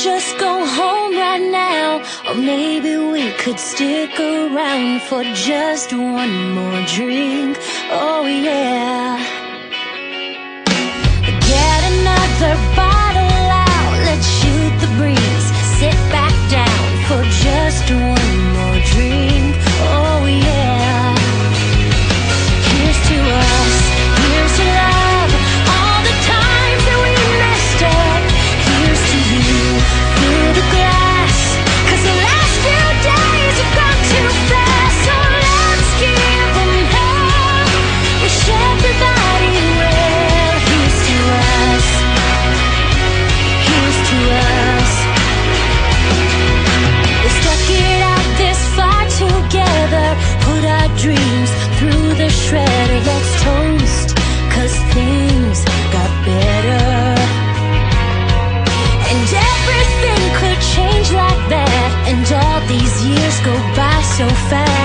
just go home right now, or maybe we could stick around for just one more drink. Oh yeah. Get another bottle out, let's shoot the breeze. Sit back down for just one more drink. Oh yeah. Here's to us, here's to love, all the times that we missed it. Here's to you, fill the glass, 'cause the last few days have gone too fast. So let's give them hell, wish everybody well. Here's to us, here's to us. We stuck it out this far together, put our dreams through the shredder. Let's toast, 'cause things got better. And everything could change like that, and all these years go by so fast.